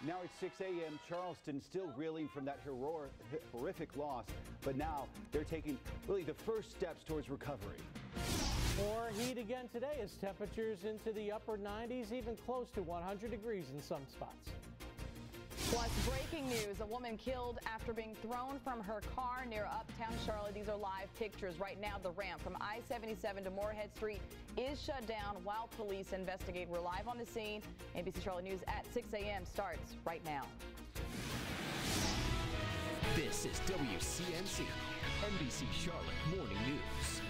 Now it's 6 a.m. Charleston still reeling from that horrific loss, but now they're taking really the first steps towards recovery. More heat again today as temperatures into the upper 90s, even close to 100 degrees in some spots. Plus, breaking news, a woman killed after being thrown from her car near Uptown Charlotte. These are live pictures. Right now, the ramp from I-77 to Moorhead Street is shut down while police investigate. We're live on the scene. NBC Charlotte News at 6 a.m. starts right now. This is WCNC, NBC Charlotte Morning News.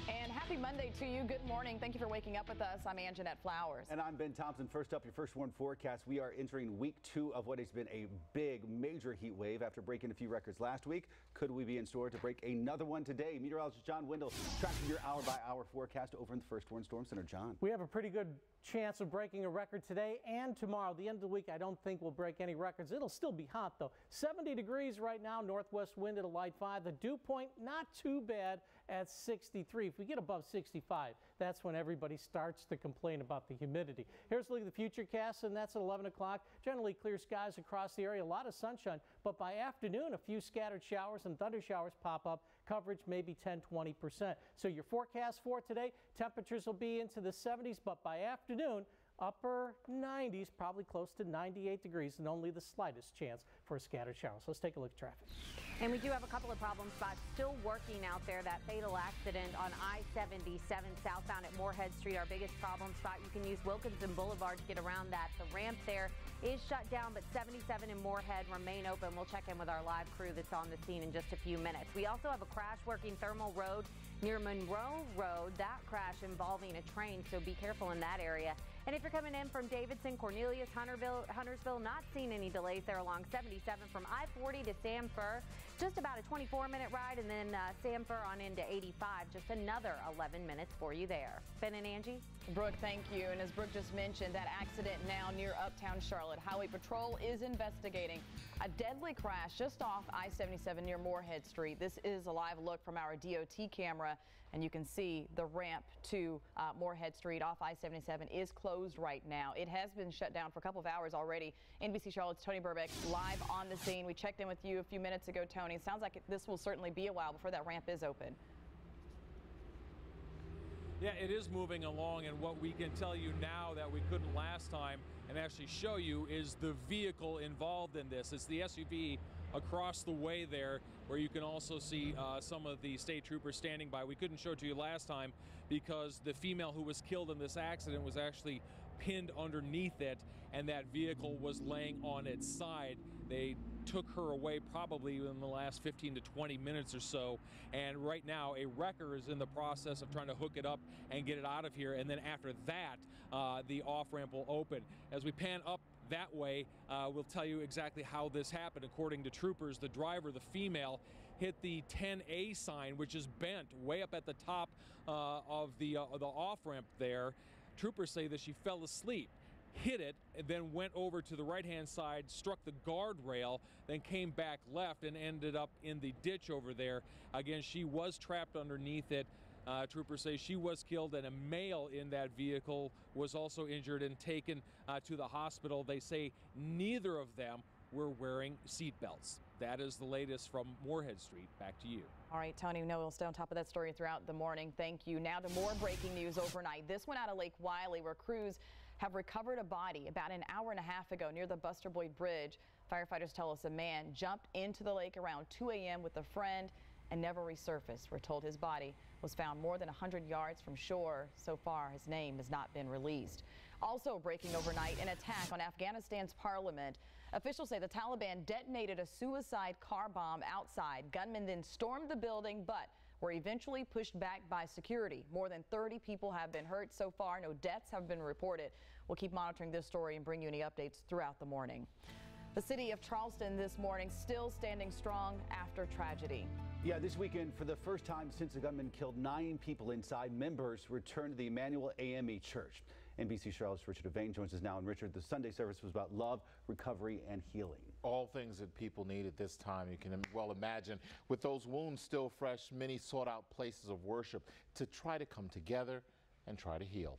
And happy Monday to you. Good morning. Thank you for waking up with us. I'm Anjanette Flowers. And I'm Ben Thompson. First up, your first warn forecast. We are entering week 2 of what has been a big, major heat wave after breaking a few records last week. Could we be in store to break another one today? Meteorologist John Wendell tracking your hour-by-hour forecast over in the First Warn Storm Center. John. We have a pretty good chance of breaking a record today and tomorrow. The end of the week, I don't think we'll break any records. It'll still be hot, though. 70 degrees right now, northwest wind at a light 5. The dew point, not too bad at 63. If we get above 65, that's when everybody starts to complain about the humidity. Here's a look at the futurecast, and that's at 11 o'clock. Generally clear skies across the area, a lot of sunshine, but by afternoon, a few scattered showers and thunder showers pop up. Coverage maybe 10–20%. So your forecast for today, temperatures will be into the 70s, but by afternoon, upper 90s, probably close to 98 degrees, and only the slightest chance for a scattered shower. So let's take a look at traffic. And we do have a couple of problem spots still working out there. That fatal accident on I-77 southbound at Moorhead Street, our biggest problem spot. You can use Wilkinson Boulevard to get around that. The ramp there is shut down, but 77 and Moorhead remain open. We'll check in with our live crew that's on the scene in just a few minutes. We also have a crash working Thermal Road near Monroe Road. That crash involving a train, so be careful in that area. And if you're coming in from Davidson, Cornelius, Huntersville, not seeing any delays there along 77 from I-40 to Sanford. Just about a 24-minute ride, and then Sanford on into 85. Just another 11 minutes for you there. Ben and Angie. Brooke, thank you. And as Brooke just mentioned, that accident now near Uptown Charlotte. Highway Patrol is investigating a deadly crash just off I-77 near Moorhead Street. This is a live look from our DOT camera, and you can see the ramp to Moorhead Street off I-77 is closed right now. It has been shut down for a couple of hours already. NBC Charlotte's Tony Burbeck live on the scene. We checked in with you a few minutes ago, Tony. It sounds like this will certainly be a while before that ramp is open. Yeah, it is moving along, and what we can tell you now that we couldn't last time and actually show you is the vehicle involved in this. It's the SUV across the way there, where you can also see some of the state troopers standing by. We couldn't show it to you last time because the female who was killed in this accident was actually pinned underneath it, and that vehicle was laying on its side. They took her away probably in the last 15 to 20 minutes or so, and right now a wrecker is in the process of trying to hook it up and get it out of here, and then after that the off-ramp will open. As we pan up that way, we'll tell you exactly how this happened. According to troopers, the driver, the female, hit the 10A sign, which is bent way up at the top of the off-ramp there. Troopers say that she fell asleep, hit it, and then went over to the right-hand side, struck the guardrail, then came back left and ended up in the ditch over there. Again, she was trapped underneath it. Troopers say she was killed, and a male in that vehicle was also injured and taken to the hospital. They say neither of them were wearing seatbelts. That is the latest from Moorhead Street. Back to you. All right, Tony, we know we'll stay on top of that story throughout the morning. Thank you. Now to more breaking news overnight. This one out of Lake Wylie, where crews have recovered a body about an hour and a half ago near the Buster Boyd Bridge. Firefighters tell us a man jumped into the lake around 2 a.m. with a friend and never resurfaced. We're told his body was found more than 100 yards from shore. So far, his name has not been released. Also breaking overnight, an attack on Afghanistan's parliament. Officials say the Taliban detonated a suicide car bomb outside. Gunmen then stormed the building, but were eventually pushed back by security. More than 30 people have been hurt so far. No deaths have been reported. We'll keep monitoring this story and bring you any updates throughout the morning. The city of Charleston this morning still standing strong after tragedy. Yeah, this weekend, for the first time since the gunman killed 9 people inside, members returned to the Emmanuel AME Church. NBC Charlotte's Richard Devane joins us now. And Richard, the Sunday service was about love, recovery, and healing. All things that people need at this time. You can well imagine. With those wounds still fresh, many sought out places of worship to try to come together and try to heal.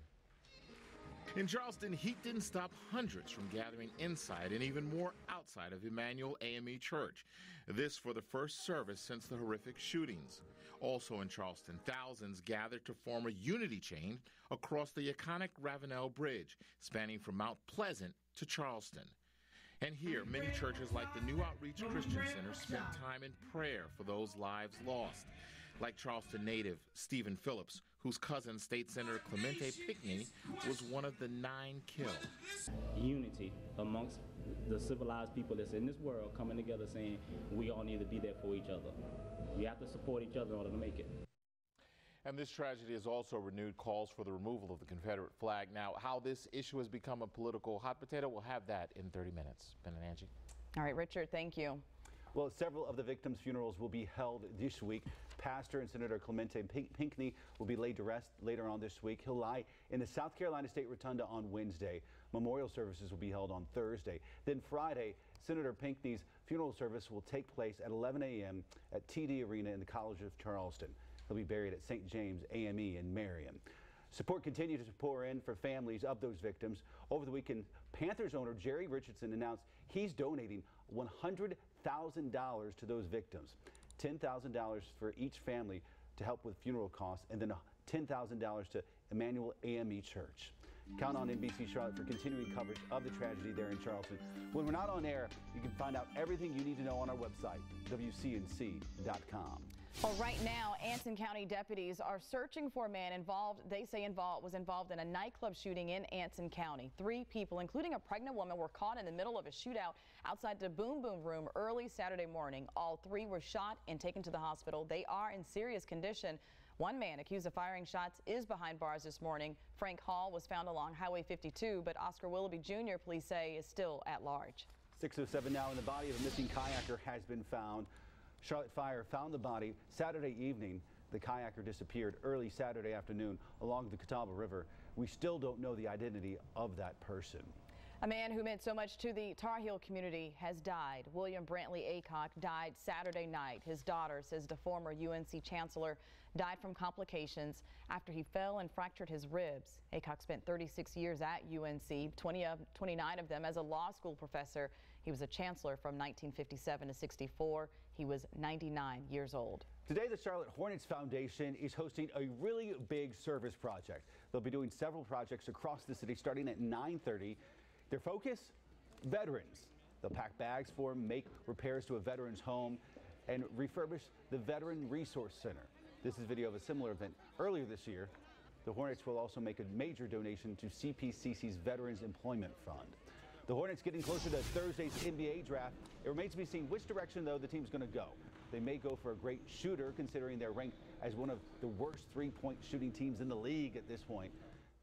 In Charleston, heat didn't stop hundreds from gathering inside and even more outside of Emmanuel AME Church. This for the first service since the horrific shootings. Also in Charleston, thousands gathered to form a unity chain across the iconic Ravenel Bridge, spanning from Mount Pleasant to Charleston. And here, many churches like the New Outreach Christian Center spent time in prayer for those lives lost. Like Charleston native Stephen Phillips, whose cousin, State Senator Clemente Pinckney, was one of the 9 killed. Unity amongst the civilized people that's in this world coming together saying we all need to be there for each other. We have to support each other in order to make it. And this tragedy has also renewed calls for the removal of the Confederate flag. Now, how this issue has become a political hot potato, we'll have that in 30 minutes. Ben and Angie. All right, Richard, thank you. Well, several of the victims' funerals will be held this week. Pastor and Senator Clemente Pinckney will be laid to rest later on this week. He'll lie in the South Carolina State Rotunda on Wednesday. Memorial services will be held on Thursday. Then Friday, Senator Pinckney's funeral service will take place at 11 a.m. at TD Arena in the College of Charleston. He'll be buried at St. James AME in Marion. Support continues to pour in for families of those victims. Over the weekend, Panthers owner Jerry Richardson announced he's donating $100,000 to those victims. $10,000 for each family to help with funeral costs, and then $10,000 to Emmanuel AME Church. Count on NBC Charlotte for continuing coverage of the tragedy there in Charleston. When we're not on air, you can find out everything you need to know on our website, WCNC.com. Well, right now, Anson County deputies are searching for a man was involved in a nightclub shooting in Anson County. 3 people, including a pregnant woman, were caught in the middle of a shootout outside the Boom Boom Room early Saturday morning. All 3 were shot and taken to the hospital. They are in serious condition. One man accused of firing shots is behind bars this morning. Frank Hall was found along Highway 52, but Oscar Willoughby Jr., police say, is still at large. 6:07 now, and the body of a missing kayaker has been found. Charlotte Fire found the body Saturday evening. The kayaker disappeared early Saturday afternoon along the Catawba River. We still don't know the identity of that person. A man who meant so much to the Tar Heel community has died. William Brantley Aycock died Saturday night. His daughter says the former UNC chancellor died from complications after he fell and fractured his ribs. Aycock spent 36 years at UNC, 29 of them as a law school professor. He was a chancellor from 1957 to 64. He was 99 years old. Today, the Charlotte Hornets Foundation is hosting a really big service project. They'll be doing several projects across the city starting at 9:30. Their focus? Veterans. They'll pack bags for them, make repairs to a veteran's home, and refurbish the Veteran Resource Center. This is video of a similar event earlier this year. The Hornets will also make a major donation to CPCC's Veterans Employment Fund. The Hornets getting closer to Thursday's NBA draft. It remains to be seen which direction, though, the team's going to go. They may go for a great shooter, considering they're ranked as one of the worst three-point shooting teams in the league at this point.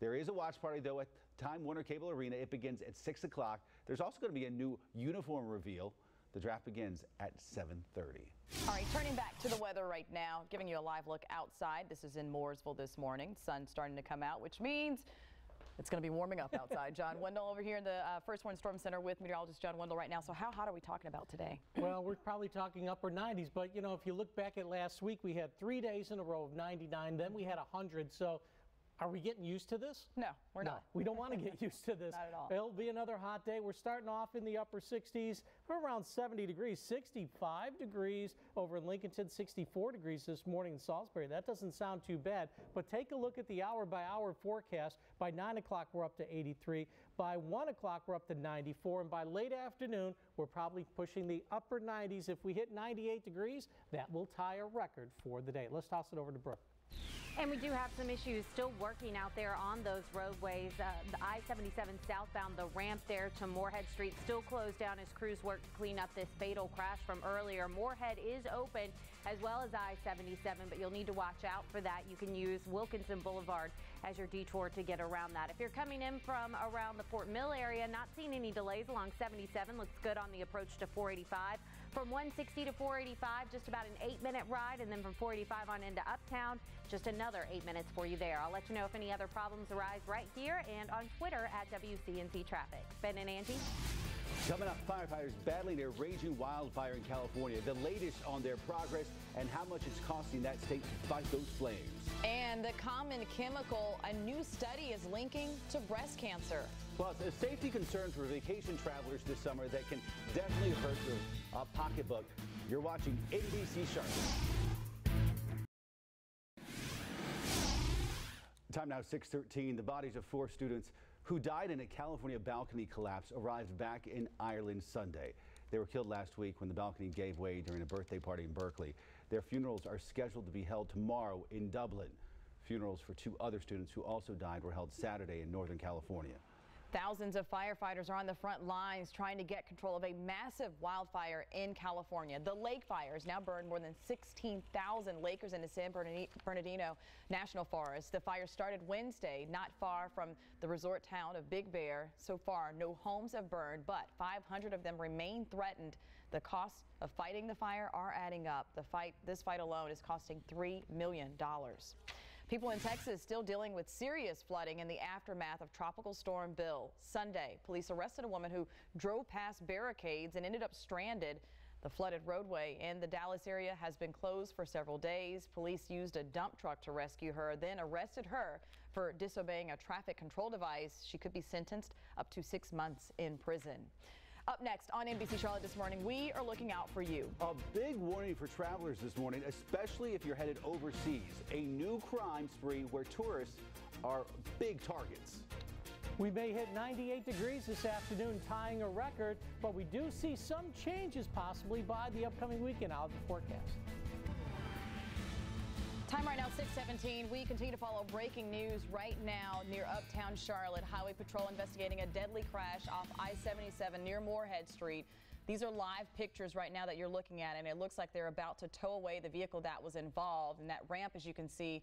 There is a watch party, though, at Time Warner Cable Arena. It begins at 6 o'clock. There's also going to be a new uniform reveal. The draft begins at 7:30. All right, turning back to the weather right now, giving you a live look outside. This is in Mooresville this morning. Sun's starting to come out, which means it's going to be warming up outside. John Wendell over here in the First Warning Storm Center with meteorologist John Wendell right now. So how hot are we talking about today? Well, we're probably talking upper 90s, but you know, if you look back at last week, we had 3 days in a row of 99, then we had 100. So are we getting used to this? No, we're not. We don't want to get used to this. Not at all. It'll be another hot day. We're starting off in the upper 60s. We're around 70 degrees, 65 degrees over in Lincolnton, 64 degrees this morning in Salisbury. That doesn't sound too bad, but take a look at the hour-by-hour forecast. By 9 o'clock, we're up to 83. By 1 o'clock, we're up to 94. And by late afternoon, we're probably pushing the upper 90s. If we hit 98 degrees, that will tie a record for the day. Let's toss it over to Brooke. And we do have some issues still working out there on those roadways. The I-77 southbound, the ramp there to Moorhead Street still closed down as crews work to clean up this fatal crash from earlier. Moorhead is open as well as I-77, but you'll need to watch out for that. You can use Wilkinson Boulevard as your detour to get around that. If you're coming in from around the Fort Mill area, not seeing any delays along 77, looks good on the approach to 485. From 160 to 485, just about an 8-minute ride, and then from 485 on into Uptown, just another 8 minutes for you there. I'll let you know if any other problems arise right here and on Twitter at WCNC Traffic. Ben and Angie. Coming up, firefighters battling a raging wildfire in California. The latest on their progress and how much it's costing that state to fight those flames. And the common chemical a new study is linking to breast cancer. Plus, a safety concern for vacation travelers this summer that can definitely hurt your pocketbook. You're watching NBC Charlotte. Time now 6:13. The bodies of 4 students who died in a California balcony collapse arrived back in Ireland Sunday. They were killed last week when the balcony gave way during a birthday party in Berkeley. Their funerals are scheduled to be held tomorrow in Dublin. Funerals for 2 other students who also died were held Saturday in Northern California. Thousands of firefighters are on the front lines trying to get control of a massive wildfire in California. The lake fires now burned more than 16,000 acres in the San Bernardino National Forest. The fire started Wednesday, not far from the resort town of Big Bear. So far, no homes have burned, but 500 of them remain threatened. The costs of fighting the fire are adding up. This fight alone is costing $3 million. People in Texas still dealing with serious flooding in the aftermath of Tropical Storm Bill. Sunday, police arrested a woman who drove past barricades and ended up stranded. The flooded roadway in the Dallas area has been closed for several days. Police used a dump truck to rescue her, then arrested her for disobeying a traffic control device. She could be sentenced up to 6 months in prison. Up next on NBC Charlotte this morning, we are looking out for you. A big warning for travelers this morning, especially if you're headed overseas. A new crime spree where tourists are big targets. We may hit 98 degrees this afternoon, tying a record, but we do see some changes possibly by the upcoming weekend out of the forecast. Time right now, 6:17. We continue to follow breaking news right now near Uptown Charlotte. Highway Patrol investigating a deadly crash off I-77 near Moorhead Street. These are live pictures right now that you're looking at, and it looks like they're about to tow away the vehicle that was involved. And that ramp, as you can see,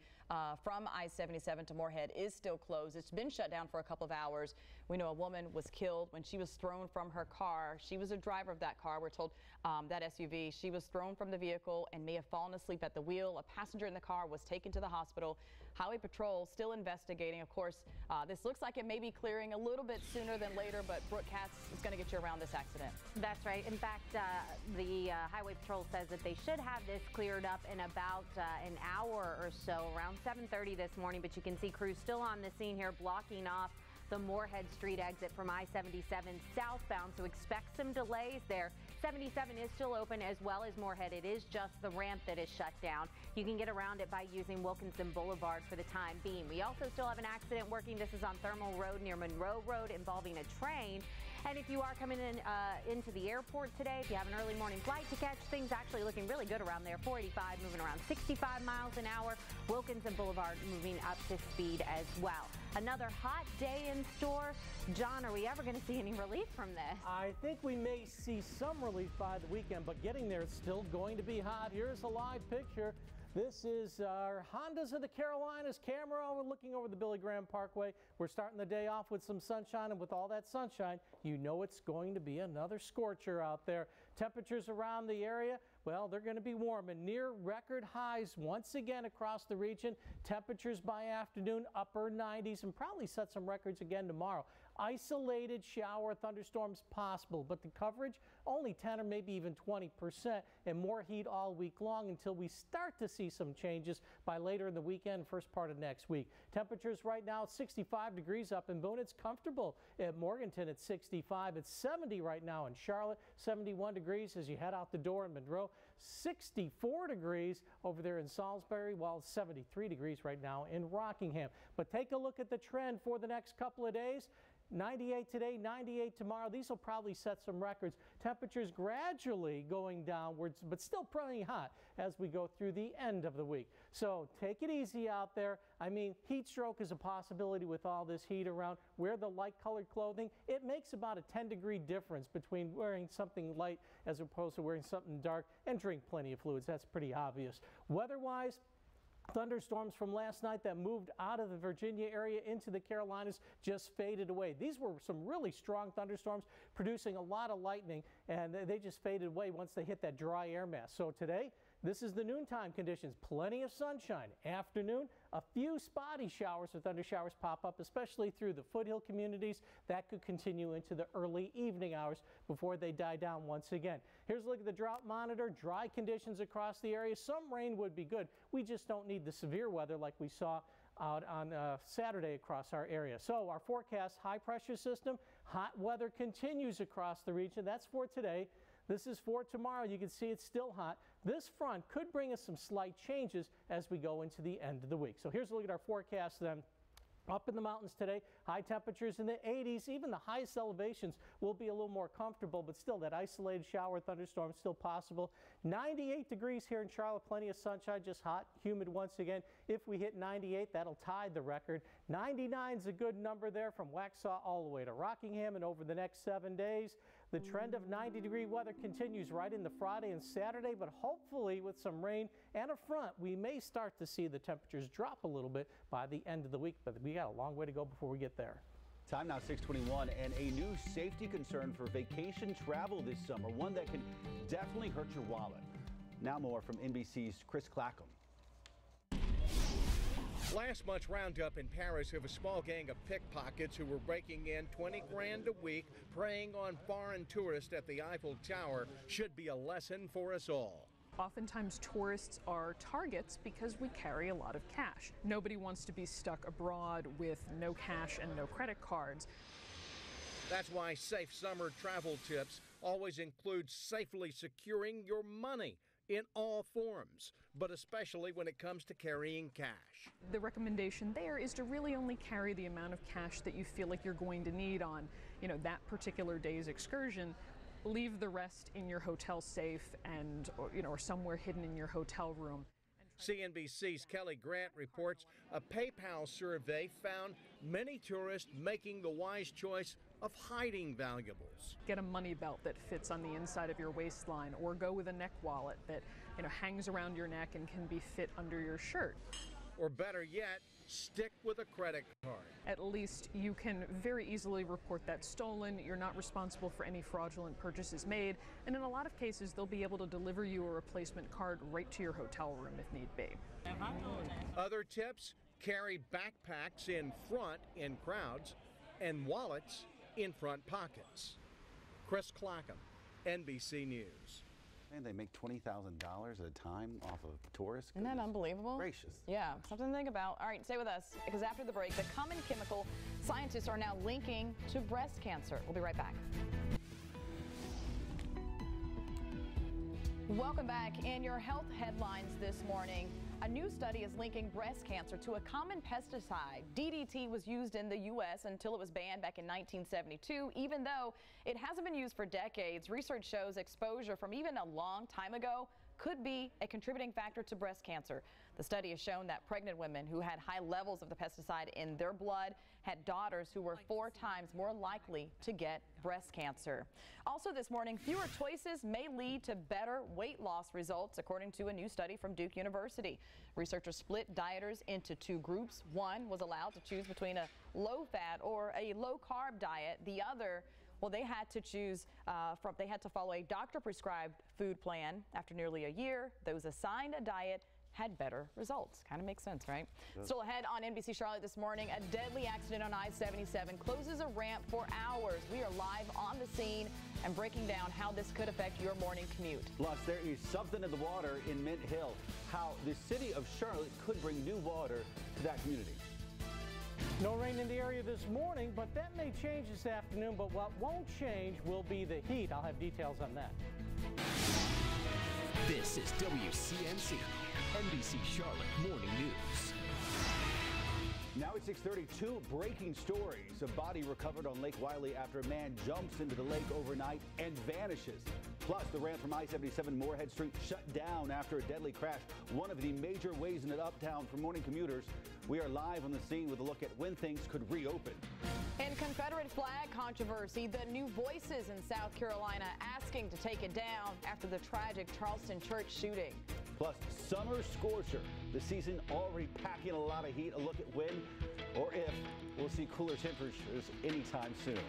from I-77 to Moorhead is still closed. It's been shut down for a couple of hours. We know a woman was killed when she was thrown from her car. She was a driver of that car. We're told that SUV. She was thrown from the vehicle and may have fallen asleep at the wheel. A passenger in the car was taken to the hospital. Highway Patrol still investigating. Of course, this looks like it may be clearing a little bit sooner than later, but Brooke Katz is going to get you around this accident. That's right. In fact, the Highway Patrol says that they should have this cleared up in about an hour or so, around 7:30 this morning. But you can see crews still on the scene here blocking off the Moorhead Street exit from I-77 southbound, so expect some delays there. 77 is still open as well as Moorhead. It is just the ramp that is shut down. You can get around it by using Wilkinson Boulevard for the time being. We also still have an accident working. This is on Thermal Road near Monroe Road involving a train. And if you are coming in into the airport today, if you have an early morning flight to catch, things actually looking really good around there. 485 moving around 65 miles an hour. Wilkinson Boulevard moving up to speed as well. Another hot day in store. John, are we ever going to see any relief from this? I think we may see some relief by the weekend, but getting there, it's still going to be hot. Here's a live picture. This is our Hondas of the Carolinas camera looking over the Billy Graham Parkway. We're starting the day off with some sunshine, and with all that sunshine, you know it's going to be another scorcher out there. Temperatures around the area, well, they're going to be warm and near record highs once again across the region. Temperatures by afternoon, upper 90s, and probably set some records again tomorrow. Isolated shower thunderstorms possible, but the coverage only 10 or maybe even 20%, and more heat all week long until we start to see some changes by later in the weekend, first part of next week. Temperatures right now 65 degrees up in Boone. It's comfortable at Morganton at 65. It's 70 right now in Charlotte, 71 degrees as you head out the door in Monroe, 64 degrees over there in Salisbury, while it's 73 degrees right now in Rockingham. But take a look at the trend for the next couple of days. 98 today, 98 tomorrow. These will probably set some records. Temperatures gradually going downwards, but still pretty hot as we go through the end of the week. So take it easy out there. I mean, heat stroke is a possibility with all this heat around. Wear the light colored clothing. It makes about a 10-degree difference between wearing something light as opposed to wearing something dark, and drink plenty of fluids. That's pretty obvious. Weather-wise, thunderstorms from last night that moved out of the Virginia area into the Carolinas just faded away. These were some really strong thunderstorms producing a lot of lightning, and they just faded away once they hit that dry air mass. So today, this is the noontime conditions. Plenty of sunshine. Afternoon, A few spotty showers or thunder showers pop up, especially through the foothill communities. That could continue into the early evening hours before they die down once again. Here's a look at the drought monitor. Dry conditions across the area. Some rain would be good. We just don't need the severe weather like we saw out on Saturday across our area. So our forecast, high pressure system, hot weather continues across the region. That's for today. This is for tomorrow. You can see it's still hot. This front could bring us some slight changes as we go into the end of the week. So here's a look at our forecast then. Up in the mountains today, high temperatures in the 80s. Even the highest elevations will be a little more comfortable, but still that isolated shower thunderstorm is still possible. 98 degrees here in Charlotte, plenty of sunshine, just hot, humid once again. If we hit 98, that'll tie the record. 99 is a good number there from Waxhaw all the way to Rockingham, and over the next 7 days, the trend of 90-degree weather continues right into Friday and Saturday, but hopefully with some rain and a front, we may start to see the temperatures drop a little bit by the end of the week, but we got a long way to go before we get there. Time now 6:21, and a new safety concern for vacation travel this summer, one that can definitely hurt your wallet. Now more from NBC's Chris Clackham. Last month's roundup in Paris of a small gang of pickpockets who were breaking in 20 grand a week, preying on foreign tourists at the Eiffel Tower, should be a lesson for us all. Oftentimes tourists are targets because we carry a lot of cash. Nobody wants to be stuck abroad with no cash and no credit cards. That's why safe summer travel tips always include safely securing your money in all forms, but especially when it comes to carrying cash. The recommendation there is to really only carry the amount of cash that you feel like you're going to need on, that particular day's excursion. Leave the rest in your hotel safe and, or somewhere hidden in your hotel room. CNBC's Kelly Grant reports a PayPal survey found many tourists making the wise choice of hiding valuables. Get a money belt that fits on the inside of your waistline, or go with a neck wallet that hangs around your neck and can be fit under your shirt. Or better yet, stick with a credit card. At least you can very easily report that stolen. You're not responsible for any fraudulent purchases made, and in a lot of cases they'll be able to deliver you a replacement card right to your hotel room if need be. Other tips: carry backpacks in front in crowds and wallets in front pockets. Chris Clackham, NBC News. And they make $20,000 at a time off of tourists. Isn't that unbelievable? Gracious. Yeah, something to think about. All right, stay with us, because after the break, the common chemical scientists are now linking to breast cancer. We'll be right back. Welcome back. In your health headlines this morning, a new study is linking breast cancer to a common pesticide. DDT was used in the U.S. until it was banned back in 1972. Even though it hasn't been used for decades, research shows exposure from even a long time ago could be a contributing factor to breast cancer. The study has shown that pregnant women who had high levels of the pesticide in their blood had daughters who were 4 times more likely to get breast cancer. Also this morning, fewer choices may lead to better weight loss results, according to a new study from Duke University. Researchers split dieters into 2 groups. One was allowed to choose between a low-fat or a low-carb diet. The other, well, they had to choose they had to follow a doctor-prescribed food plan. After nearly a year, those assigned a diet had better results. Kind of makes sense, right? Yep. Still ahead on NBC Charlotte this morning, a deadly accident on I-77 closes a ramp for hours. We are live on the scene and breaking down how this could affect your morning commute. Plus, there is something in the water in Mint Hill, how the city of Charlotte could bring new water to that community. No rain in the area this morning, but that may change this afternoon. But what won't change will be the heat. I'll have details on that. This is WCNC, NBC Charlotte Morning News. Now at 6:32, breaking stories. A body recovered on Lake Wylie after a man jumps into the lake overnight and vanishes. Plus, the ramp from I-77 Moorhead Street shut down after a deadly crash, one of the major ways in and uptown for morning commuters. We are live on the scene with a look at when things could reopen. In Confederate flag controversy, the new voices in South Carolina asking to take it down after the tragic Charleston church shooting. Plus, summer scorcher. The season already packing a lot of heat. A look at when or if we'll see cooler temperatures anytime soon.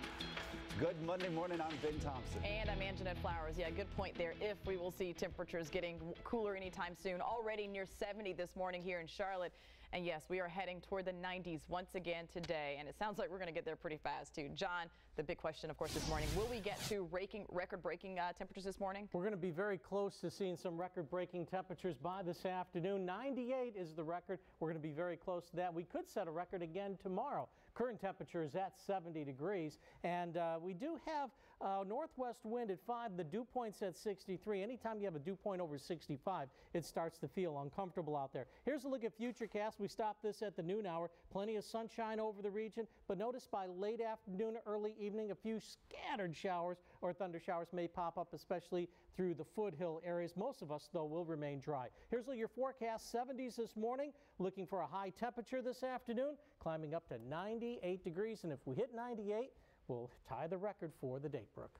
Good Monday morning, I'm Ben Thompson. And I'm Anjanette Flowers. Yeah, good point there. If we will see temperatures getting cooler anytime soon. Already near 70 this morning here in Charlotte. And yes, we are heading toward the 90s once again today, and it sounds like we're going to get there pretty fast too. John, the big question, of course, this morning, will we get to record-breaking temperatures this morning? We're going to be very close to seeing some record-breaking temperatures by this afternoon. 98 is the record. We're going to be very close to that. We could set a record again tomorrow. Current temperature is at 70 degrees, and we do have northwest wind at 5. The dew point's at 63. Anytime you have a dew point over 65, it starts to feel uncomfortable out there. Here's a look at Futurecast. We stopped this at the noon hour. Plenty of sunshine over the region, but notice by late afternoon, early evening, a few scattered showers or thunder showers may pop up, especially through the foothill areas. Most of us, though, will remain dry. Here's your forecast. 70s this morning, looking for a high temperature this afternoon, climbing up to 98 degrees, and if we hit 98, we'll tie the record for the date, Brooke.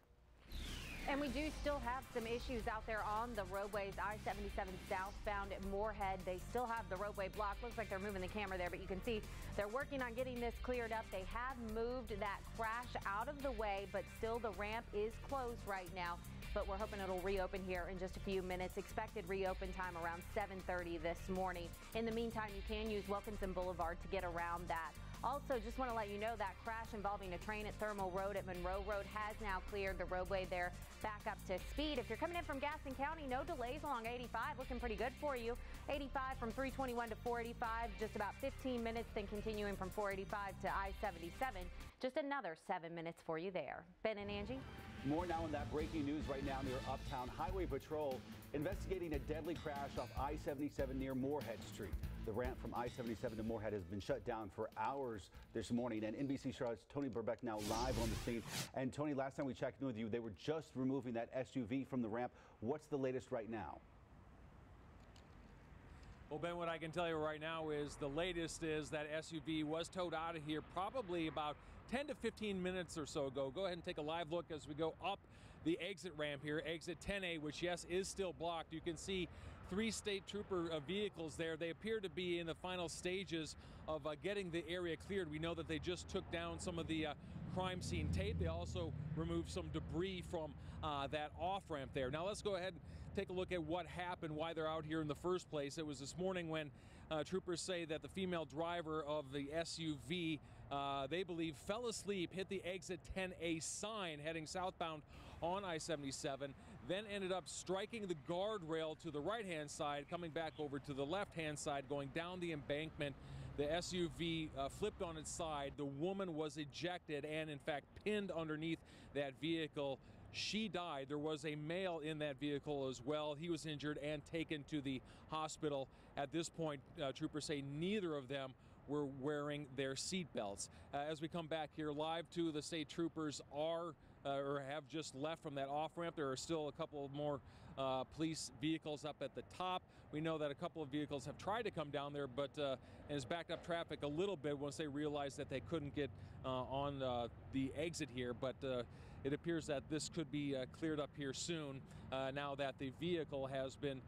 And we do still have some issues out there on the roadways. I-77 southbound at Moorhead, they still have the roadway blocked. Looks like they're moving the camera there, but you can see they're working on getting this cleared up. They have moved that crash out of the way, but still the ramp is closed right now. But we're hoping it'll reopen here in just a few minutes. Expected reopen time around 7:30 this morning. In the meantime, you can use Wilkinson Boulevard to get around that. Also, just want to let you know that crash involving a train at Thermal Road at Monroe Road has now cleared the roadway there back up to speed. If you're coming in from Gaston County, no delays along 85, looking pretty good for you. 85 from 321 to 485, just about 15 minutes, then continuing from 485 to I-77, just another 7 minutes for you there. Ben and Angie? More now on that breaking news right now near Uptown. Highway Patrol investigating a deadly crash off I-77 near Moorhead Street. The ramp from I-77 to Moorhead has been shut down for hours this morning, and NBC Charlotte's Tony Burbeck now live on the scene. And Tony, last time we checked in with you, they were just removing that SUV from the ramp. What's the latest right now? Well, Ben, what I can tell you right now is the latest is that SUV was towed out of here probably about 10 to 15 minutes or so ago. Go ahead and take a live look as we go up the exit ramp here, exit 10A, which, yes, is still blocked. You can see 3 state trooper vehicles there. They appear to be in the final stages of getting the area cleared. We know that they just took down some of the crime scene tape. They also removed some debris from that off-ramp there. Now let's go ahead and take a look at what happened, why they're out here in the first place. It was this morning when troopers say that the female driver of the SUV, they believe, fell asleep, hit the exit 10A sign heading southbound on I-77, then ended up striking the guardrail to the right-hand side, coming back over to the left-hand side, going down the embankment. The SUV flipped on its side. The woman was ejected and, in fact, pinned underneath that vehicle. She died. There was a male in that vehicle as well. He was injured and taken to the hospital. At this point, troopers say neither of them were wearing their seat belts. As we come back here live to the state troopers are or have just left from that off-ramp. There are still a couple more police vehicles up at the top. We know that a couple of vehicles have tried to come down there, but has backed up traffic a little bit once they realized that they couldn't get on the exit here. But it appears that this could be cleared up here soon now that the vehicle has been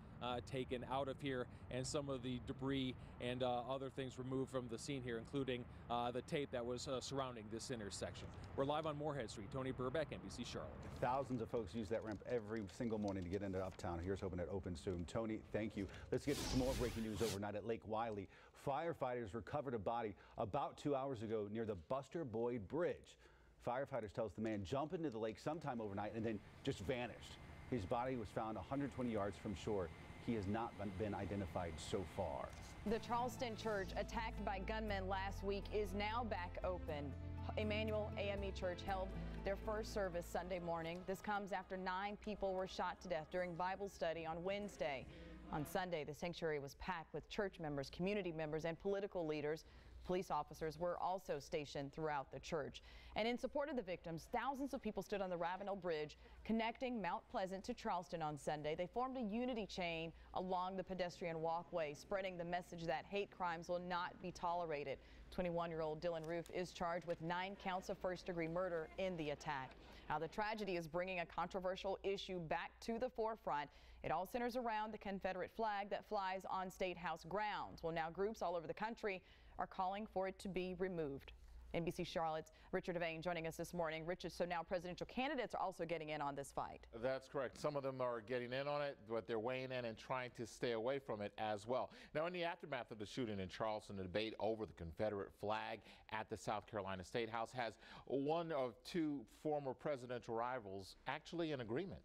taken out of here and some of the debris and other things removed from the scene here, including the tape that was surrounding this intersection. We're live on Moorhead Street. Tony Burbeck, NBC Charlotte. Thousands of folks use that ramp every single morning to get into Uptown. Here's hoping it opens soon. Tony, thank you. Let's get to some more breaking news overnight at Lake Wylie. Firefighters recovered a body about 2 hours ago near the Buster Boyd Bridge. Firefighters tell us the man jumped into the lake sometime overnight and then just vanished. His body was found 120 yards from shore. He has not been identified so far. The Charleston church attacked by gunmen last week is now back open. Emmanuel AME Church held their first service Sunday morning. This comes after 9 people were shot to death during Bible study on Wednesday. On Sunday, the sanctuary was packed with church members, community members, and political leaders. Police officers were also stationed throughout the church. And in support of the victims, thousands of people stood on the Ravenel Bridge connecting Mount Pleasant to Charleston on Sunday. They formed a unity chain along the pedestrian walkway, spreading the message that hate crimes will not be tolerated. 21-year-old Dylan Roof is charged with 9 counts of first-degree murder in the attack. Now, the tragedy is bringing a controversial issue back to the forefront. It all centers around the Confederate flag that flies on State House grounds. Well, now groups all over the country are calling for it to be removed. NBC Charlotte's Richard Devane joining us this morning. Richard, so now presidential candidates are also getting in on this fight. That's correct. Some of them are getting in on it, but they're weighing in and trying to stay away from it as well. Now, in the aftermath of the shooting in Charleston, the debate over the Confederate flag at the South Carolina State House has one of two former presidential rivals actually in agreement.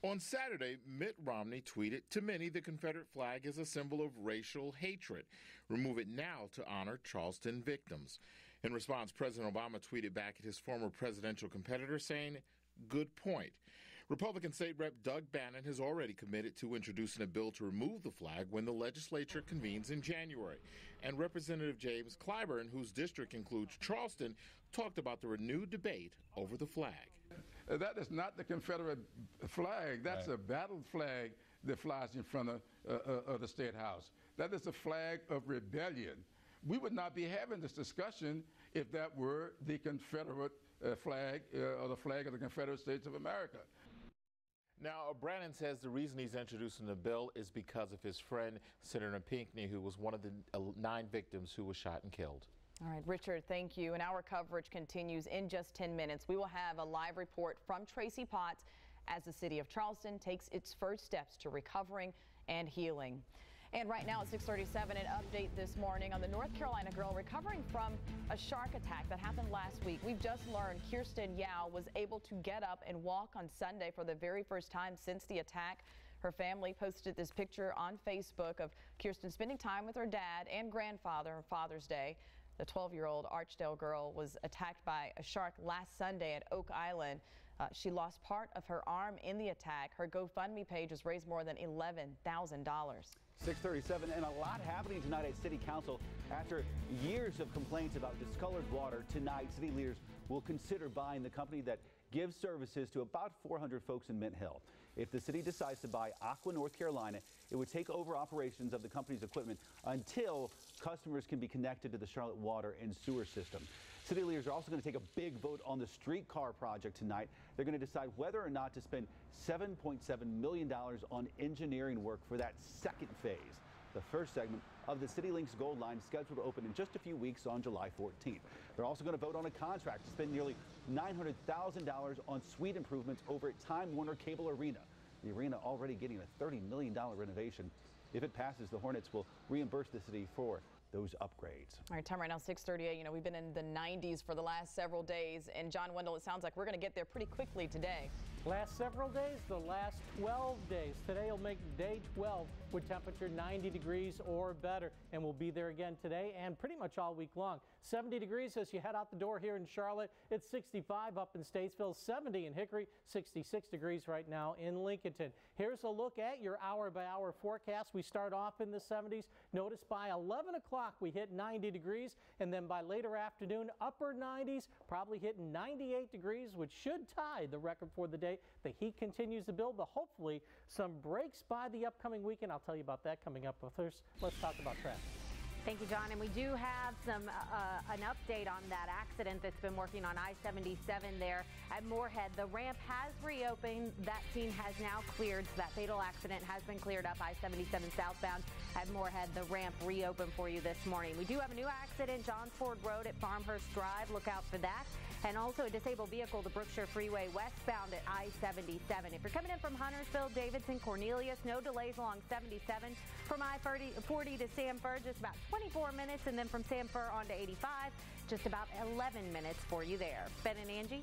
On Saturday, Mitt Romney tweeted, "To many, the Confederate flag is a symbol of racial hatred. Remove it now to honor Charleston victims." In response, President Obama tweeted back at his former presidential competitor saying, "Good point." Republican State Rep Doug Bannon has already committed to introducing a bill to remove the flag when the legislature convenes in January. And Representative James Clyburn, whose district includes Charleston, talked about the renewed debate over the flag. That is not the Confederate flag. That's a battle flag that flies in front of the State House. That is a flag of rebellion. We would not be having this discussion if that were the Confederate flag or the flag of the Confederate States of America. Now, Brannon says the reason he's introducing the bill is because of his friend, Senator Pinckney, who was one of the 9 victims who was shot and killed. All right, Richard, thank you. And our coverage continues in just 10 minutes. We will have a live report from Tracy Potts as the city of Charleston takes its first steps to recovering and healing. And right now at 6:37, an update this morning on the North Carolina girl recovering from a shark attack that happened last week. We've just learned Kirsten Yao was able to get up and walk on Sunday for the very first time since the attack. Her family posted this picture on Facebook of Kirsten spending time with her dad and grandfather on Father's Day. The 12-year-old Archdale girl was attacked by a shark last Sunday at Oak Island. She lost part of her arm in the attack. Her GoFundMe page has raised more than $11,000. 6:37, and a lot happening tonight at City Council. After years of complaints about discolored water, tonight city leaders will consider buying the company that gives services to about 400 folks in Mint Hill. If the city decides to buy Aqua North Carolina, it would take over operations of the company's equipment until customers can be connected to the Charlotte water and sewer system. City leaders are also going to take a big vote on the streetcar project tonight. They're going to decide whether or not to spend $7.7 million on engineering work for that second phase. The first segment of the CityLinks Gold Line is scheduled to open in just a few weeks on July 14th. They're also going to vote on a contract to spend nearly $900,000 on suite improvements over at Time Warner Cable Arena. The arena already getting a $30 million renovation. If it passes, the Hornets will reimburse the city for those upgrades. All right, time right now 6:38. You know, we've been in the 90s for the last several days, and John Wendell, it sounds like we're going to get there pretty quickly today. Last several days, the last 12 days. Today will make day 12 with temperature 90 degrees or better, and we'll be there again today and pretty much all week long. 70 degrees as you head out the door here in Charlotte. It's 65 up in Statesville, 70 in Hickory, 66 degrees right now in Lincolnton. Here's a look at your hour-by-hour forecast. We start off in the 70s. Notice by 11 o'clock we hit 90 degrees, and then by later afternoon, upper 90s, probably hitting 98 degrees, which should tie the record for the day. The heat continues to build, but hopefully some breaks by the upcoming weekend. I'll tell you about that coming up. But first, let's talk about traffic. Thank you, John. And we do have an update on that accident that's been working on I-77 there at Moorhead. The ramp has reopened. That scene has now cleared. So that fatal accident has been cleared up. I-77 southbound at Moorhead. The ramp reopened for you this morning. We do have a new accident, Johns Ford Road at Farmhurst Drive. Look out for that. And also a disabled vehicle, the Brookshire Freeway westbound at I-77. If you're coming in from Huntersville, Davidson, Cornelius, no delays along 77. From I-40 to Sanford, just about 24 minutes. And then from Sanford on to 85, just about 11 minutes for you there. Ben and Angie.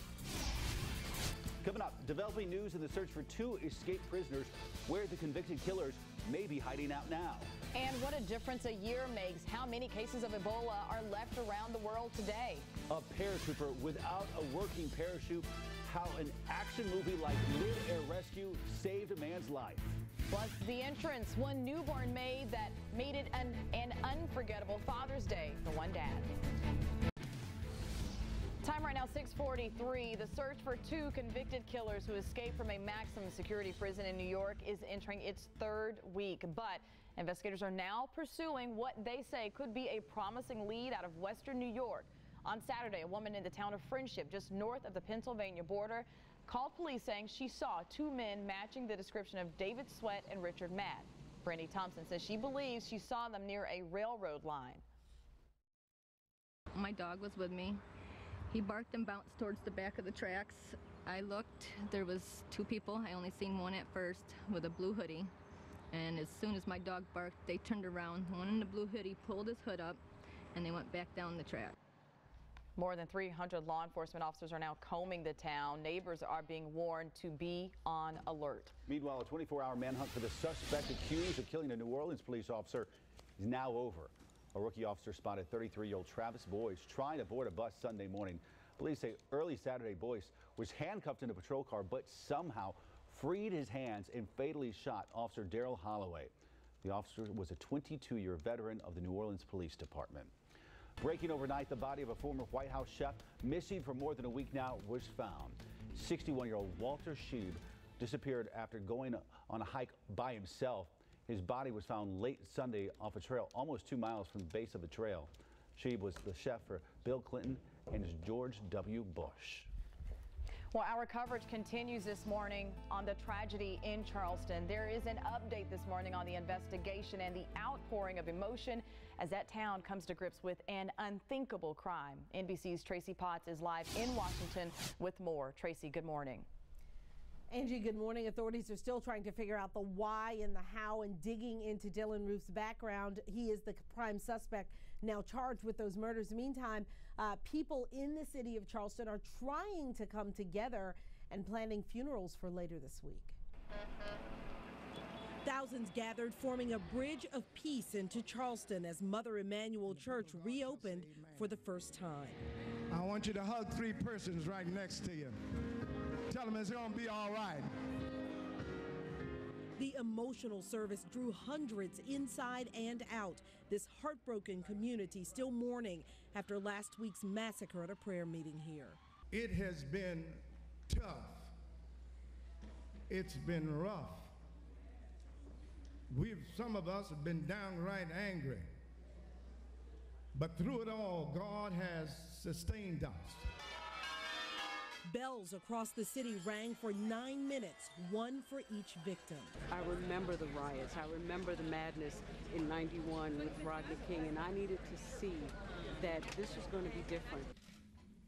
Coming up, developing news in the search for 2 escaped prisoners where the convicted killers may be hiding out now. And what a difference a year makes. How many cases of Ebola are left around the world today? A paratrooper without a working parachute. How an action movie like Mid-Air Rescue saved a man's life. Plus the entrance, one newborn made that made it an unforgettable Father's Day for one dad. Time right now 6:43. The search for 2 convicted killers who escaped from a maximum security prison in New York is entering its 3rd week. But investigators are now pursuing what they say could be a promising lead out of western New York. On Saturday, a woman in the town of Friendship, just north of the Pennsylvania border, called police saying she saw 2 men matching the description of David Sweat and Richard Matt. Brandy Thompson says she believes she saw them near a railroad line. My dog was with me. He barked and bounced towards the back of the tracks. I looked, there was two people. I only seen one at first with a blue hoodie. And as soon as my dog barked, they turned around. The one in the blue hoodie pulled his hood up and they went back down the track. More than 300 law enforcement officers are now combing the town. Neighbors are being warned to be on alert. Meanwhile, a 24-hour manhunt for the suspect accused of killing a New Orleans police officer is now over. A rookie officer spotted 33-year-old Travis Boyce trying to board a bus Sunday morning. Police say early Saturday, Boyce was handcuffed in a patrol car, but somehow freed his hands and fatally shot Officer Daryl Holloway. The officer was a 22-year veteran of the New Orleans Police Department. Breaking overnight, the body of a former White House chef, missing for more than a week now, was found. 61-year-old Walter Scheib disappeared after going on a hike by himself. His body was found late Sunday off a trail almost 2 miles from the base of the trail. Scheib was the chef for Bill Clinton and George W. Bush. Well, our coverage continues this morning on the tragedy in Charleston. There is an update this morning on the investigation and the outpouring of emotion as that town comes to grips with an unthinkable crime. NBC's Tracy Potts is live in Washington with more. Tracy, good morning. Angie, good morning. Authorities are still trying to figure out the why and the how and digging into Dylan Roof's background. He is the prime suspect now charged with those murders. Meantime, people in the city of Charleston are trying to come together and planning funerals for later this week. Thousands gathered, forming a bridge of peace into Charleston as Mother Emanuel Church reopened for the first time. I want you to hug 3 persons right next to you. Tell them it's going to be all right. The emotional service drew hundreds inside and out. This heartbroken community still mourning after last week's massacre at a prayer meeting here. It has been tough. It's been rough. Some of us have been downright angry. But through it all, God has sustained us. Bells across the city rang for 9 minutes, one for each victim. I remember the riots. I remember the madness in '91 with Rodney King, and I needed to see that this was going to be different.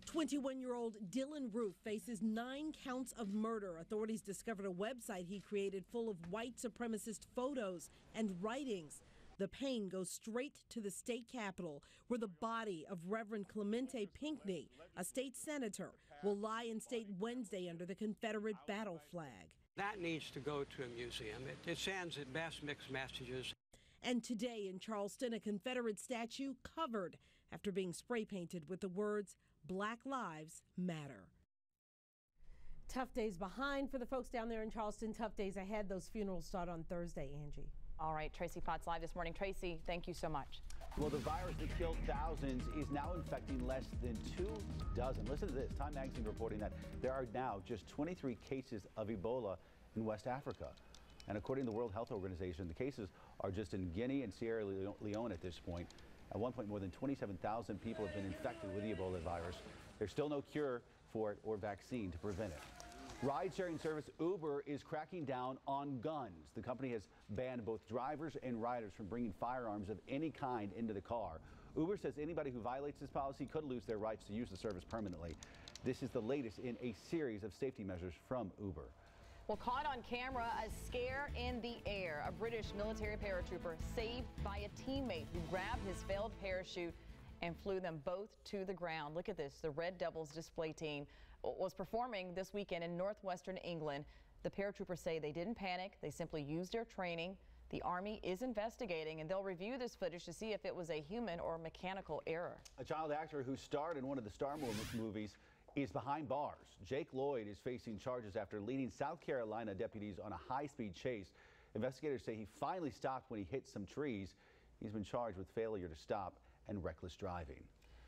21-year-old Dylan Roof faces 9 counts of murder. Authorities discovered a website he created full of white supremacist photos and writings. The pain goes straight to the state capitol, where the body of Reverend Clemente Pinckney, a state senator, will lie in state Wednesday under the Confederate battle flag. That needs to go to a museum. It sends at best mixed messages. And today in Charleston, a Confederate statue covered after being spray painted with the words, "Black Lives Matter." Tough days behind for the folks down there in Charleston. Tough days ahead. Those funerals start on Thursday, Angie. All right, Tracy Potts live this morning. Tracy, thank you so much. Well, the virus that killed thousands is now infecting less than 2 dozen. Listen to this. Time magazine reporting that there are now just 23 cases of Ebola in West Africa. And according to the World Health Organization, the cases are just in Guinea and Sierra Leone at this point. At one point, more than 27,000 people have been infected with the Ebola virus. There's still no cure for it or vaccine to prevent it. Ride-sharing service Uber is cracking down on guns. The company has banned both drivers and riders from bringing firearms of any kind into the car. Uber says anybody who violates this policy could lose their rights to use the service permanently. This is the latest in a series of safety measures from Uber. Well, caught on camera, a scare in the air. A British military paratrooper saved by a teammate who grabbed his failed parachute and flew them both to the ground. Look at this. The Red Devils display team was performing this weekend in northwestern England. The paratroopers say they didn't panic. They simply used their training. The Army is investigating, and they'll review this footage to see if it was a human or mechanical error. A child actor who starred in one of the Star Wars movies is behind bars. Jake Lloyd is facing charges after leading South Carolina deputies on a high-speed chase. Investigators say he finally stopped when he hit some trees. He's been charged with failure to stop and reckless driving.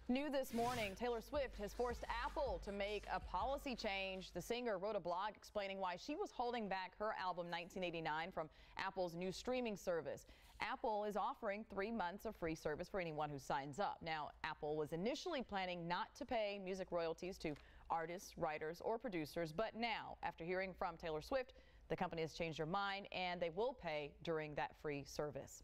New this morning, Taylor Swift has forced Apple to make a policy change. The singer wrote a blog explaining why she was holding back her album 1989 from Apple's new streaming service. Apple is offering 3 months of free service for anyone who signs up. Now, Apple was initially planning not to pay music royalties to artists, writers, or producers, but now, after hearing from Taylor Swift, the company has changed their mind and they will pay during that free service.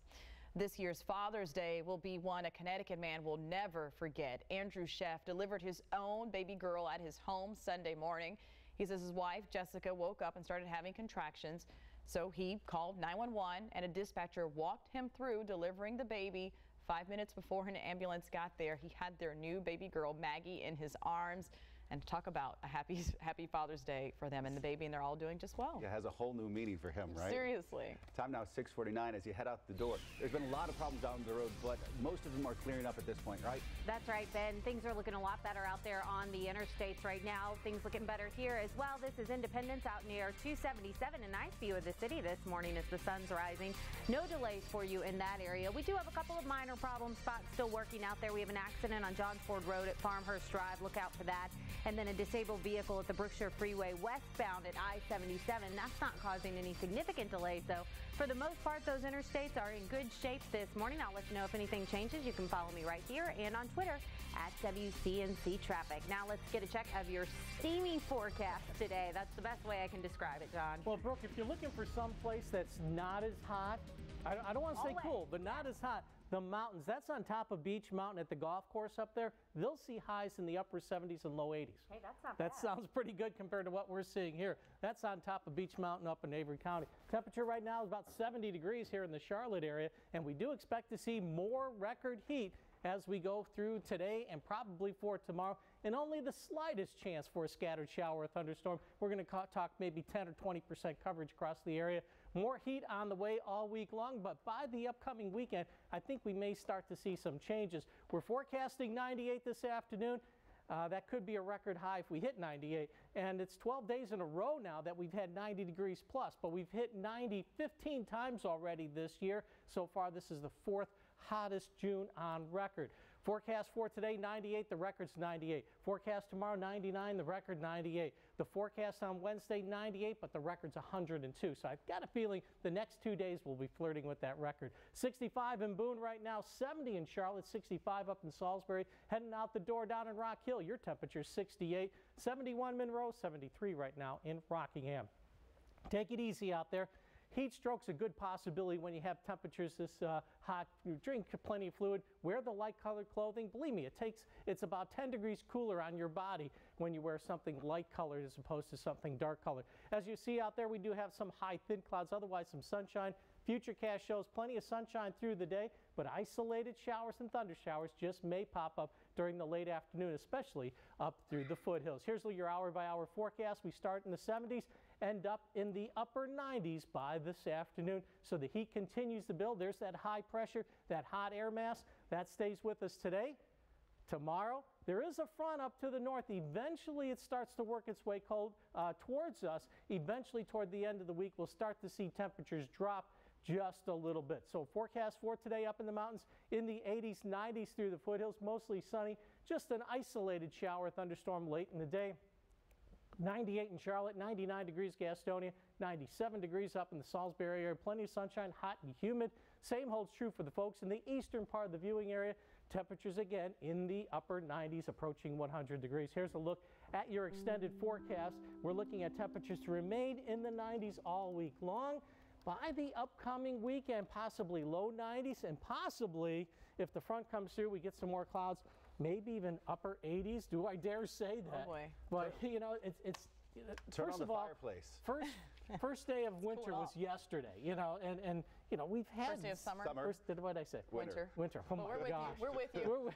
This year's Father's Day will be one a Connecticut man will never forget. Andrew Sheff delivered his own baby girl at his home Sunday morning. He says his wife, Jessica, woke up and started having contractions. So he called 911 and a dispatcher walked him through delivering the baby. 5 minutes before an ambulance got there, he had their new baby girl, Maggie, in his arms. And to talk about a happy Father's Day for them and the baby, and they're all doing just well. It has a whole new meaning for him, right? Seriously. Time now, 6:49 as you head out the door. There's been a lot of problems down the road, but most of them are clearing up at this point, right? That's right, Ben. Things are looking a lot better out there on the interstates right now. Things looking better here as well. This is Independence out near 277. A nice view of the city this morning as the sun's rising. No delays for you in that area. We do have a couple of minor problem spots still working out there. We have an accident on Johns Ford Road at Farmhurst Drive. Look out for that. And then a disabled vehicle at the Brookshire Freeway westbound at I-77. That's not causing any significant delays, though. For the most part, those interstates are in good shape this morning. I'll let you know if anything changes. You can follow me right here and on Twitter at WCNC Traffic. Now let's get a check of your steamy forecast today. That's the best way I can describe it, John. Well, Brooke, if you're looking for some place that's not as hot, I don't want to say cool, but not as hot. The mountains, that's on top of Beach Mountain at the golf course up there. They'll see highs in the upper 70s and low 80s. Hey, that's not bad. That sounds pretty good compared to what we're seeing here. That's on top of Beach Mountain up in Avery County. Temperature right now is about 70 degrees here in the Charlotte area, and we do expect to see more record heat as we go through today and probably for tomorrow, and only the slightest chance for a scattered shower or thunderstorm. We're going to talk maybe 10 or 20% coverage across the area. More heat on the way all week long, but by the upcoming weekend, I think we may start to see some changes. We're forecasting 98 this afternoon. That could be a record high if we hit 98. And it's 12 days in a row now that we've had 90 degrees plus, but we've hit 90 15 times already this year. So far, this is the fourth hottest June on record. Forecast for today, 98, the record's 98. Forecast tomorrow, 99, the record 98. The forecast on Wednesday, 98, but the record's 102. So I've got a feeling the next 2 days we'll be flirting with that record. 65 in Boone right now, 70 in Charlotte, 65 up in Salisbury. Heading out the door down in Rock Hill, your temperature's 68. 71 Monroe, 73 right now in Rockingham. Take it easy out there. Heat stroke's a good possibility when you have temperatures this hot. You drink plenty of fluid, wear the light colored clothing. Believe me, it's about 10 degrees cooler on your body when you wear something light colored as opposed to something dark colored. As you see out there, we do have some high thin clouds, otherwise some sunshine. Futurecast shows plenty of sunshine through the day, but isolated showers and thunder showers just may pop up during the late afternoon, especially up through the foothills. Here's your hour-by-hour forecast. We start in the 70s, end up in the upper 90s by this afternoon. So the heat continues to build. There's that high pressure, that hot air mass. That stays with us today. Tomorrow, there is a front up to the north. Eventually, it starts to work its way cold towards us. Eventually, toward the end of the week, we'll start to see temperatures drop just a little bit. So forecast for today up in the mountains in the 80s, 90s through the foothills, mostly sunny. Just an isolated shower thunderstorm late in the day. 98 in Charlotte, 99 degrees Gastonia, 97 degrees up in the Salisbury area. Plenty of sunshine, hot and humid. Same holds true for the folks in the eastern part of the viewing area. Temperatures again in the upper 90s, approaching 100 degrees. Here's a look at your extended forecast. We're looking at temperatures to remain in the 90s all week long. By the upcoming weekend, possibly low 90s, and possibly, if the front comes through, we get some more clouds, maybe even upper 80s. Do I dare say that? Oh boy. But you know, it's Turn first on of the all, fireplace. first day of winter was yesterday. You know, and you know we've had first day of summer. What did I say? Winter. Oh my gosh. We're with you.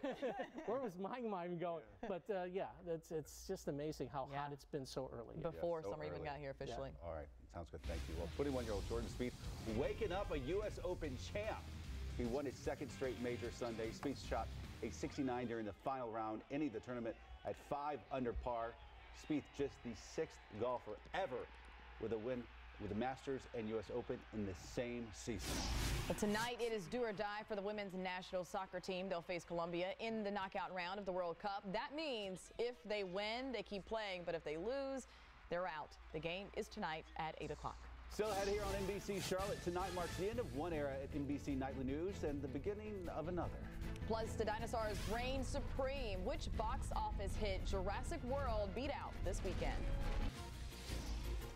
Where was my mind going? But yeah, it's just amazing how hot it's been so early. Before summer even got here officially. Yeah. All right, sounds good. Thank you. Well, 21-year-old Jordan Spieth waking up a U.S. Open champ. He won his second straight major Sunday. Spieth shot a 69 during the final round, ending the tournament at 5 under par. Spieth just the 6th golfer ever with a win with the Masters and U.S. Open in the same season. But tonight it is do or die for the women's national soccer team. They'll face Colombia in the knockout round of the World Cup. That means if they win, they keep playing, but if they lose, they're out. The game is tonight at 8 o'clock. Still ahead here on NBC Charlotte. Tonight marks the end of one era at NBC Nightly News and the beginning of another. Plus, the dinosaurs reign supreme. Which box office hit Jurassic World beat out this weekend?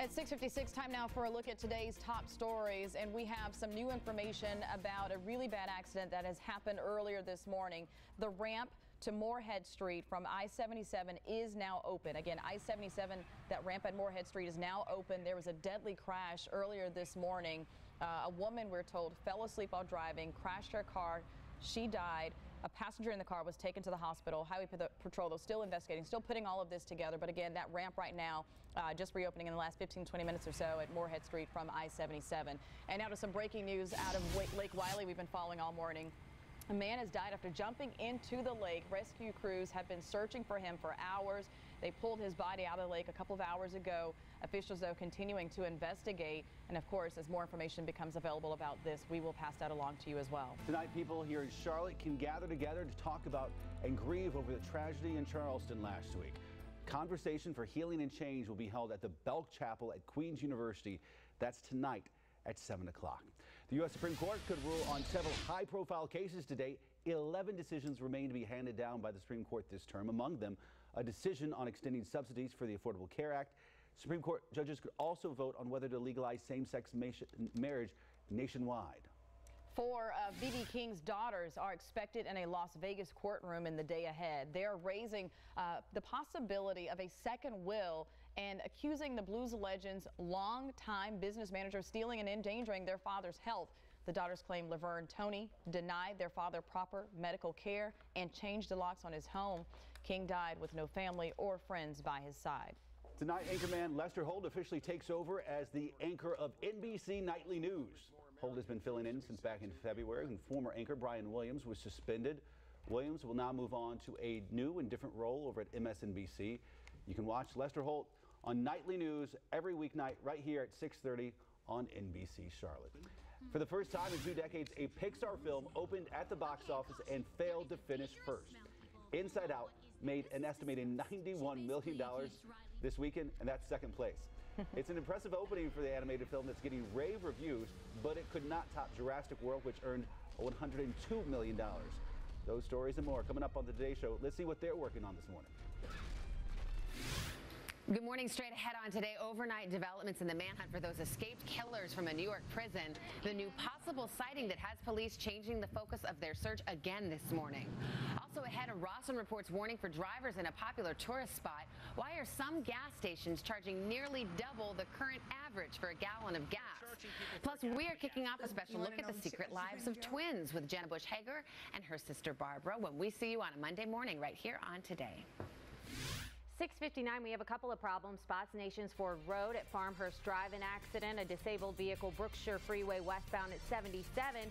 At 6:56, time now for a look at today's top stories, and we have some new information about a really bad accident that has happened earlier this morning. The ramp to Moorhead Street from I-77 is now open. Again, I-77, that ramp at Moorhead Street is now open. There was a deadly crash earlier this morning. A woman, we're told, fell asleep while driving, crashed her car. She died. A passenger in the car was taken to the hospital. Highway Patrol, though, still investigating, still putting all of this together. But again, that ramp right now just reopening in the last 15-20 minutes or so at Moorhead Street from I-77. And now to some breaking news out of Lake Wylie we've been following all morning. A man has died after jumping into the lake. Rescue crews have been searching for him for hours. They pulled his body out of the lake a couple of hours ago. Officials, though, continuing to investigate. And, of course, as more information becomes available about this, we will pass that along to you as well. Tonight, people here in Charlotte can gather together to talk about and grieve over the tragedy in Charleston last week. Conversation for Healing and Change will be held at the Belk Chapel at Queens University. That's tonight at 7 o'clock. The U.S. Supreme Court could rule on several high-profile cases today. 11 decisions remain to be handed down by the Supreme Court this term. Among them, a decision on extending subsidies for the Affordable Care Act. Supreme Court judges could also vote on whether to legalize same-sex marriage nationwide. 4 of B.B. King's daughters are expected in a Las Vegas courtroom in the day ahead. They are raising the possibility of a second will and accusing the blues legend's longtime business manager of stealing and endangering their father's health. The daughters claim Laverne Toney denied their father proper medical care and changed the locks on his home. King died with no family or friends by his side. Tonight, anchorman Lester Holt officially takes over as the anchor of NBC Nightly News. Holt has been filling in since back in February when former anchor Brian Williams was suspended. Williams will now move on to a new and different role over at MSNBC. You can watch Lester Holt on Nightly News every weeknight right here at 6:30 on NBC Charlotte. For the first time in 2 decades, a Pixar film opened at the box office and failed to finish first. Inside Out made an estimated $91 million this weekend, and that's second place. It's an impressive opening for the animated film that's getting rave reviews, but it could not top Jurassic World, which earned $102 million. Those stories and more coming up on the Today Show. Let's see what they're working on this morning. Good morning. Straight ahead on today, overnight developments in the manhunt for those escaped killers from a New York prison. The new possible sighting that has police changing the focus of their search again this morning. Also ahead, a Rawson reports warning for drivers in a popular tourist spot. Why are some gas stations charging nearly double the current average for a gallon of gas? Plus, we are kicking off a special look at the secret lives of twins with Jenna Bush Hager and her sister Barbara when we see you on a Monday morning right here on Today. 6:59, we have a couple of problem spots. Nations Ford Road at Farmhurst Drive, an accident, a disabled vehicle, Brookshire Freeway westbound at 77,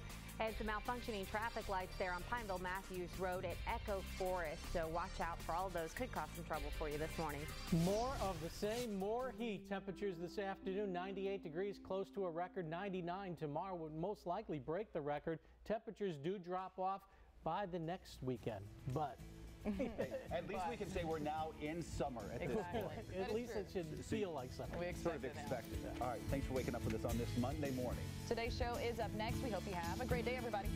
and some malfunctioning traffic lights there on Pineville Matthews Road at Echo Forest. So watch out for all of those. Could cause some trouble for you this morning. More of the same, more heat. Temperatures this afternoon, 98 degrees, close to a record. 99 tomorrow would most likely break the record. Temperatures do drop off by the next weekend, but at least we can say we're now in summer at this point. At least it should feel like summer. We expect it. All right, thanks for waking up with us on this Monday morning. Today's show is up next. We hope you have a great day, everybody.